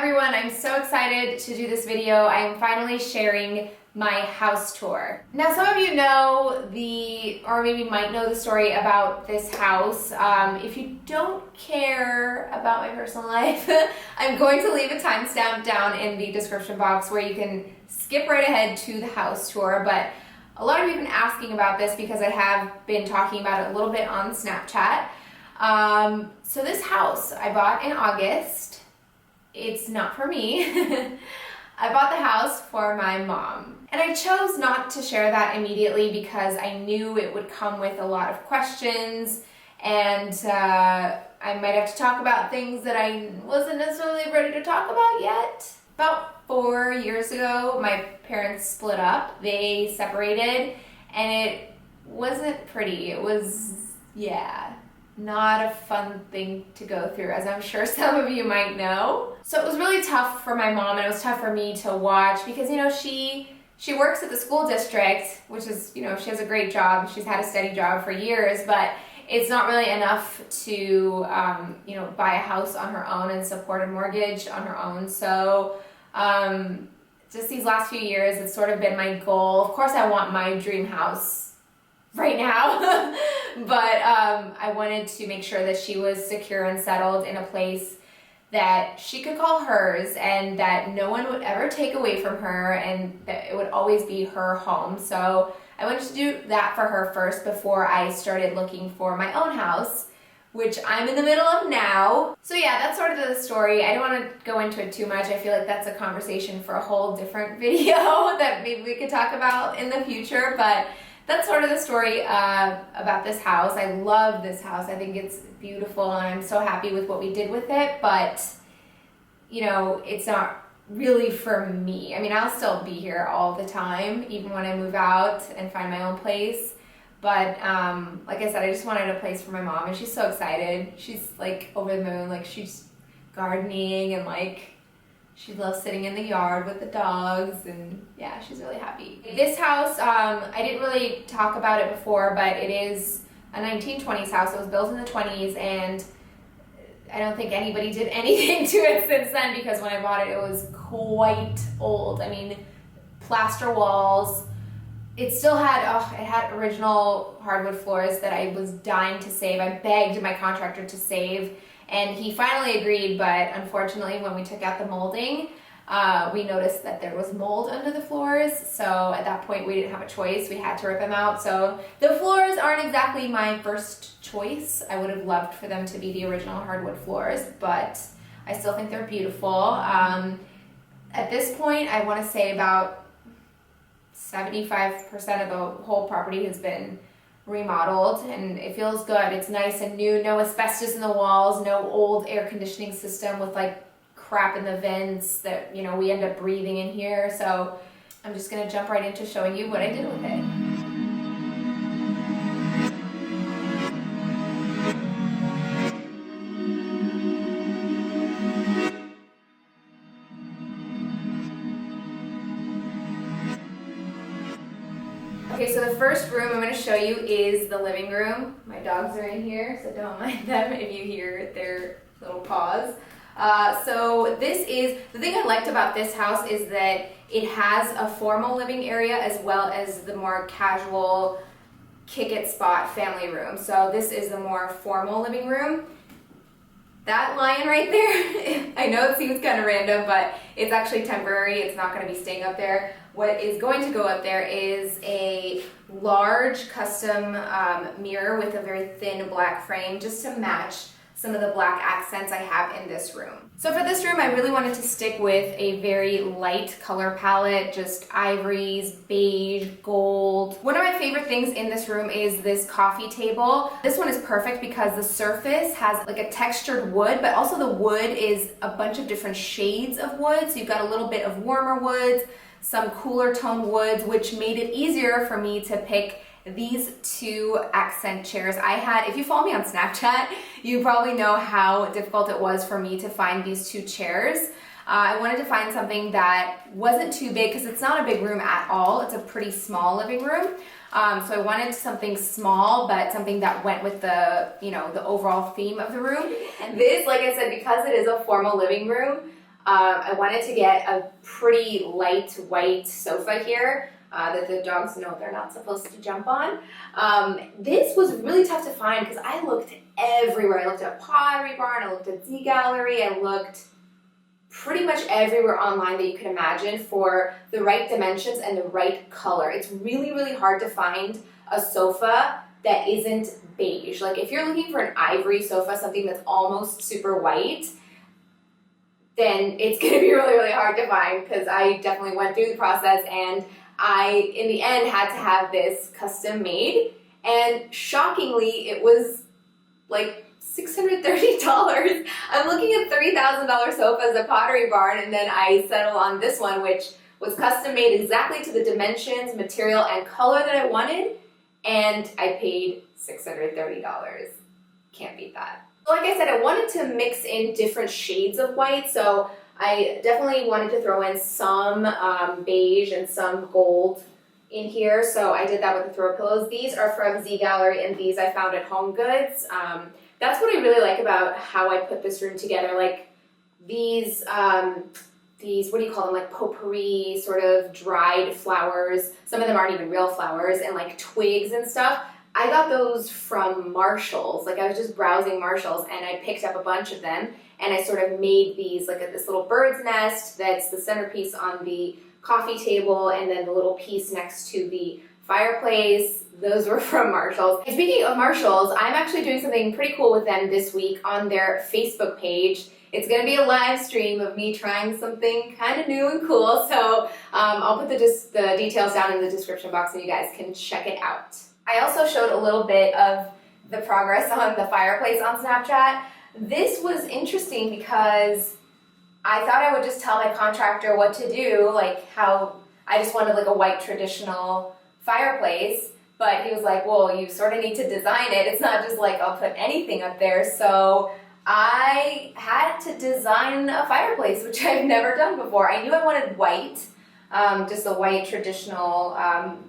everyone, I'm so excited to do this video. I am finally sharing my house tour. Now some of you know or maybe might know the story about this house. If you don't care about my personal life, I'm going to leave a timestamp down in the description box where you can skip right ahead to the house tour. But a lot of you have been asking about this because I have been talking about it a little bit on Snapchat. So this house I bought in August. It's not for me. I bought the house for my mom. And I chose not to share that immediately because I knew it would come with a lot of questions, and I might have to talk about things that I wasn't necessarily ready to talk about yet. About 4 years ago, my parents split up. They separated, and it wasn't pretty. It was, not a fun thing to go through, as I'm sure some of you might know. So it was really tough for my mom, and it was tough for me to watch because, she works at the school district, which is, she has a great job. She's had a steady job for years, but it's not really enough to, buy a house on her own and support a mortgage on her own. So just these last few years, it's sort of been my goal. Of course, I want my dream house right now, but I wanted to make sure that she was secure and settled in a place that she could call hers and that no one would ever take away from her, and that it would always be her home. So I wanted to do that for her first before I started looking for my own house, which I'm in the middle of now. So yeah, that's sort of the story. I don't want to go into it too much. I feel like that's a conversation for a whole different video that maybe we could talk about in the future, but that's sort of the story about this house. I love this house. I think it's beautiful, and I'm so happy with what we did with it, but, it's not really for me. I mean, I'll still be here all the time, even when I move out and find my own place. But like I said, I just wanted a place for my mom, and she's so excited. She's over the moon. She's gardening, and she loves sitting in the yard with the dogs, and yeah, she's really happy. This house, I didn't really talk about it before, but it is a 1920s house. It was built in the 20s, and I don't think anybody did anything to it since then, because when I bought it, it was quite old. I mean, plaster walls. It still had, it had original hardwood floors that I was dying to save. I begged my contractor to save, and he finally agreed, but unfortunately when we took out the molding, we noticed that there was mold under the floors. So at that point we didn't have a choice. We had to rip them out. So the floors aren't exactly my first choice. I would have loved for them to be the original hardwood floors, but I still think they're beautiful. At this point, I want to say about 75% of the whole property has been remodeled, and it feels good. It's nice and new. No asbestos in the walls, no old air conditioning system with crap in the vents that we end up breathing in here. So I'm just gonna jump right into showing you what I did with it. Okay, so the first room I'm going to show you is the living room. My dogs are in here, so don't mind them if you hear their little paws. So this is, the thing I liked about this house is that it has a formal living area as well as the more casual kick-it spot family room. So this is the more formal living room. That lion right there, I know it seems kind of random, but it's actually temporary. It's not going to be staying up there. What is going to go up there is a large custom mirror with a very thin black frame, just to match some of the black accents I have in this room. So for this room, I really wanted to stick with a very light color palette, just ivories, beige, gold. One of my favorite things in this room is this coffee table. This one is perfect because the surface has a textured wood, but also the wood is a bunch of different shades of wood. So you've got a little bit of warmer woods, some cooler toned woods, which made it easier for me to pick these two accent chairs. If you follow me on Snapchat, you probably know how difficult it was for me to find these two chairs. I wanted to find something that wasn't too big because it's not a big room at all. It's a pretty small living room. So I wanted something small, but something that went with the, the overall theme of the room. And this, like I said, because it is a formal living room, I wanted to get a pretty light white sofa here that the dogs know they're not supposed to jump on. This was really tough to find because I looked everywhere. I looked at Pottery Barn, I looked at ZGallerie, I looked pretty much everywhere online that you can imagine for the right dimensions and the right color. It's really, really hard to find a sofa that isn't beige. Like if you're looking for an ivory sofa, something that's almost super white, then it's gonna be really, really hard to find because I definitely went through the process and I, in the end, had to have this custom made. And shockingly, it was like $630. I'm looking at $3,000 sofas at Pottery Barn, and then I settled on this one, which was custom made exactly to the dimensions, material, and color that I wanted, and I paid $630. Can't beat that. So like I said, I wanted to mix in different shades of white, so I definitely wanted to throw in some beige and some gold in here, so I did that with the throw pillows. These are from ZGallerie, and these I found at Home Goods. That's what I really like about how I put this room together. Like these, what do you call them? Like potpourri, sort of dried flowers. Some of them aren't even real flowers, and like twigs and stuff. I got those from Marshall's. Like I was just browsing Marshall's and I picked up a bunch of them and I sort of made these like this little bird's nest that's the centerpiece on the coffee table, and then the little piece next to the fireplace. Those were from Marshall's. And speaking of Marshall's, I'm actually doing something pretty cool with them this week on their Facebook page. It's going to be a live stream of me trying something kind of new and cool, so I'll put the details down in the description box so you guys can check it out. I also showed a little bit of the progress on the fireplace on Snapchat. This was interesting because I thought I would just tell my contractor what to do, like how I just wanted like a white traditional fireplace, but he was like, well, you sort of need to design it. It's not just like I'll put anything up there. So I had to design a fireplace, which I've never done before. I knew I wanted white, just a white traditional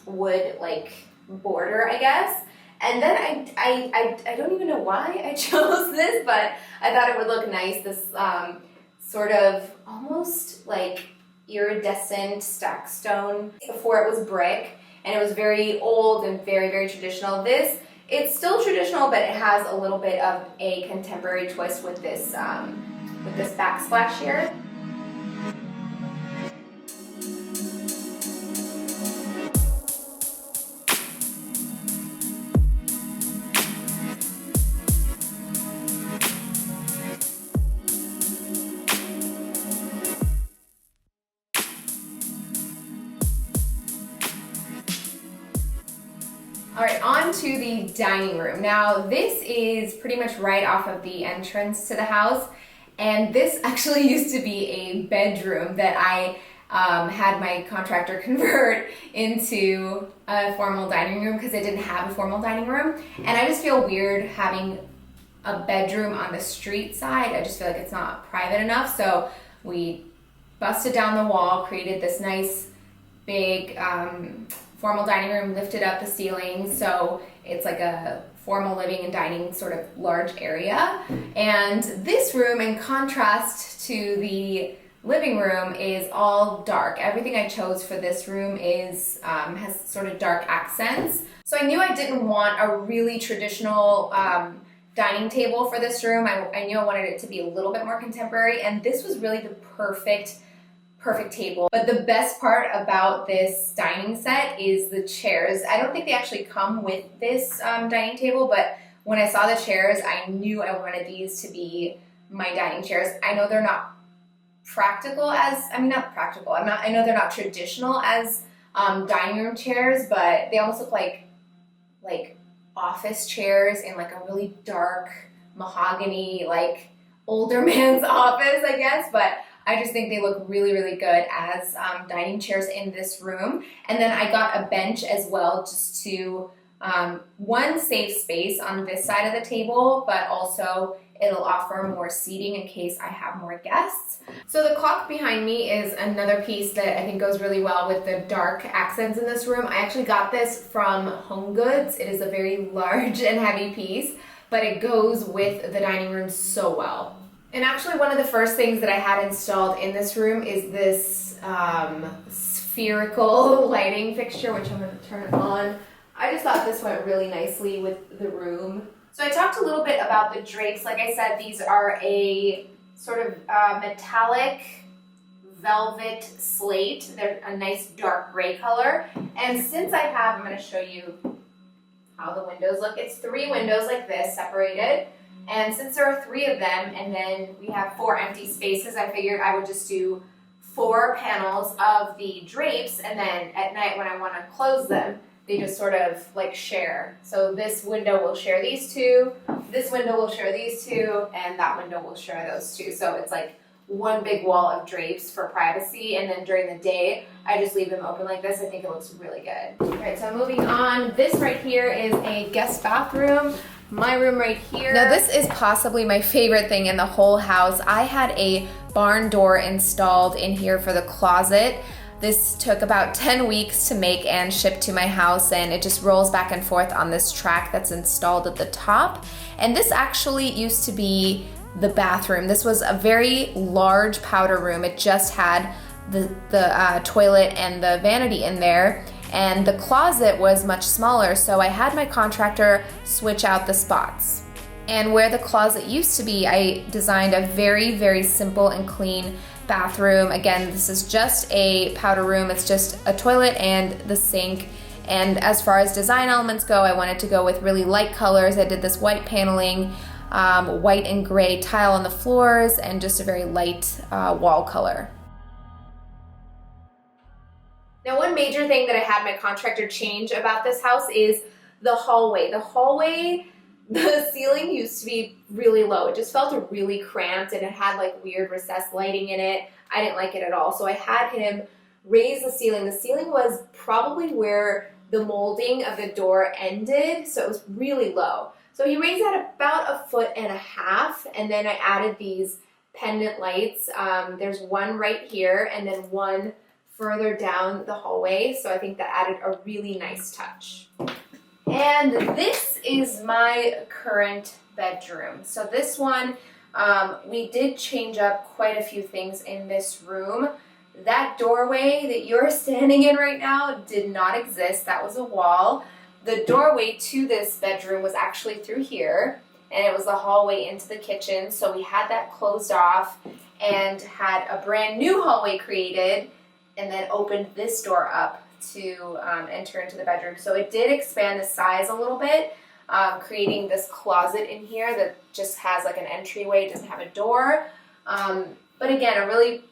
wood like border, I guess. And then I don't even know why I chose this, but I thought it would look nice. This sort of almost like iridescent stack stone. Before it was brick, and it was very old and very, very traditional. It's still traditional, but it has a little bit of a contemporary twist with this backsplash here. All right, on to the dining room. Now, this is pretty much right off of the entrance to the house, and this actually used to be a bedroom that I had my contractor convert into a formal dining room because it didn't have a formal dining room, and I just feel weird having a bedroom on the street side. I just feel like it's not private enough, so we busted down the wall, created this nice big formal dining room, lifted up the ceiling, so it's like a formal living and dining sort of large area. And this room, in contrast to the living room, is all dark. Everything I chose for this room is has sort of dark accents. So I knew I didn't want a really traditional dining table for this room. I knew I wanted it to be a little bit more contemporary, and this was really the perfect table. But the best part about this dining set is the chairs. I don't think they actually come with this dining table, but when I saw the chairs, I knew I wanted these to be my dining chairs. I know they're not practical as, I know they're not traditional as dining room chairs, but they almost look like office chairs in like a really dark mahogany, like older man's office, I guess, but I just think they look really, really good as dining chairs in this room. And then I got a bench as well, just to, one, save space on this side of the table, but also it'll offer more seating in case I have more guests. So the clock behind me is another piece that I think goes really well with the dark accents in this room. I actually got this from Home Goods. It is a very large and heavy piece, but it goes with the dining room so well. And actually one of the first things that I had installed in this room is this spherical lighting fixture, which I'm going to turn on. I just thought this went really nicely with the room. So I talked a little bit about the drapes. Like I said, these are a sort of metallic velvet slate. They're a nice dark gray color. And since I have, I'm going to show you how the windows look. It's 3 windows like this, separated. And since there are 3 of them, and then we have 4 empty spaces, I figured I would just do 4 panels of the drapes, and then at night when I want to close them, they just sort of like share. So this window will share these 2, this window will share these 2, and that window will share those 2. So it's like one big wall of drapes for privacy, and then during the day, I just leave them open like this. I think it looks really good. All right, so moving on. This right here is a guest bathroom. My room right here. Now this is possibly my favorite thing in the whole house. I had a barn door installed in here for the closet. This took about 10 weeks to make and ship to my house, and it just rolls back and forth on this track that's installed at the top. And this actually used to be the bathroom. This was a very large powder room. It just had the toilet and the vanity in there, and the closet was much smaller, so I had my contractor switch out the spots. And where the closet used to be, I designed a very, very simple and clean bathroom. Again, this is just a powder room. It's just a toilet and the sink. And as far as design elements go, I wanted to go with really light colors. I did this white paneling, white and gray tile on the floors, and just a very light wall color. Now, one major thing that I had my contractor change about this house is the hallway. The ceiling used to be really low. It just felt really cramped, and it had like weird recessed lighting in it. I didn't like it at all. So I had him raise the ceiling. The ceiling was probably where the molding of the door ended, so it was really low. So he raised that about 1.5 feet, and then I added these pendant lights. There's one right here, and then one further down the hallway, so I think that added a really nice touch. And this is my current bedroom. So this one, we did change up quite a few things in this room. That doorway that you're standing in right now did not exist. That was a wall. The doorway to this bedroom was actually through here, and it was the hallway into the kitchen. So we had that closed off and had a brand new hallway created, and then opened this door up to enter into the bedroom. So it did expand the size a little bit, creating this closet in here that just has like an entryway. It doesn't have a door. But again, a really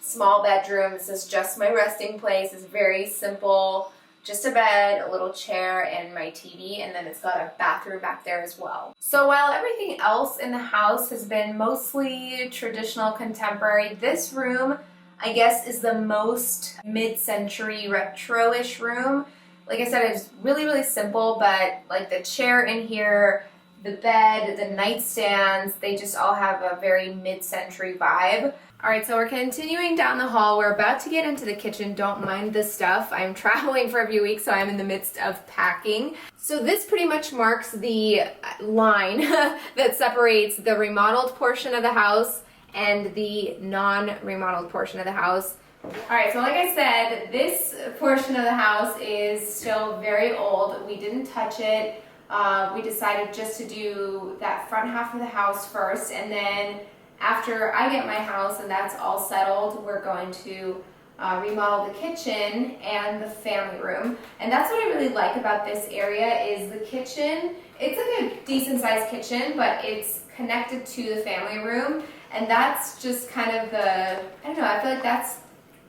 small bedroom. This is just my resting place. It's very simple. Just a bed, a little chair, and my TV, and then it's got a bathroom back there as well. So while everything else in the house has been mostly traditional contemporary, this room, I guess, is the most mid-century retro-ish room. Like I said, it's really, really simple, but like the chair in here, the bed, the nightstands, they just all have a very mid-century vibe. All right, so we're continuing down the hall. We're about to get into the kitchen. Don't mind this stuff. I'm traveling for a few weeks, so I'm in the midst of packing. So this pretty much marks the line that separates the remodeled portion of the house and the non-remodeled portion of the house. All right, so like I said, this portion of the house is still very old. We didn't touch it. We decided just to do that front half of the house first, and then after I get my house and that's all settled, we're going to remodel the kitchen and the family room. And that's what I really like about this area is the kitchen. It's like a decent sized kitchen, but it's connected to the family room. And that's just kind of the, I don't know, I feel like that's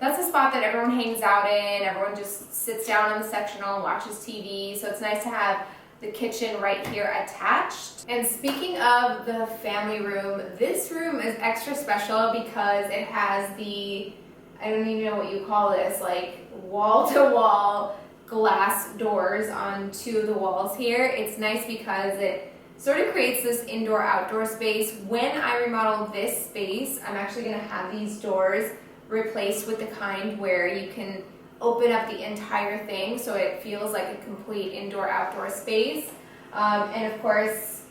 a spot that everyone hangs out in. Everyone just sits down on the sectional and watches TV. So it's nice to have the kitchen right here attached. And speaking of the family room, this room is extra special because it has the, I don't even know what you call this, like wall-to-wall glass doors on 2 of the walls here. It's nice because it sort of creates this indoor-outdoor space. When I remodel this space, I'm actually gonna have these doors replaced with the kind where you can open up the entire thing so it feels like a complete indoor-outdoor space. And of course,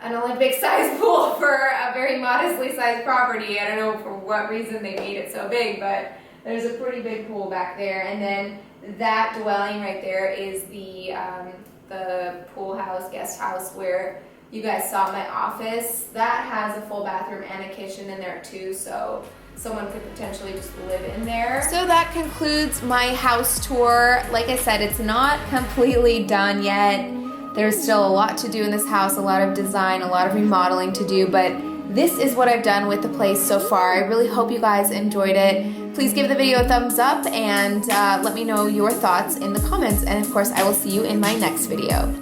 an Olympic sized pool for a very modestly sized property. I don't know for what reason they made it so big, but there's a pretty big pool back there. And then that dwelling right there is the pool house, guest house where you guys saw my office. That has a full bathroom and a kitchen in there too, so someone could potentially just live in there. So that concludes my house tour. Like I said, it's not completely done yet. There's still a lot to do in this house, a lot of design, a lot of remodeling to do, but this is what I've done with the place so far. I really hope you guys enjoyed it. Please give the video a thumbs up and let me know your thoughts in the comments. And of course, I will see you in my next video.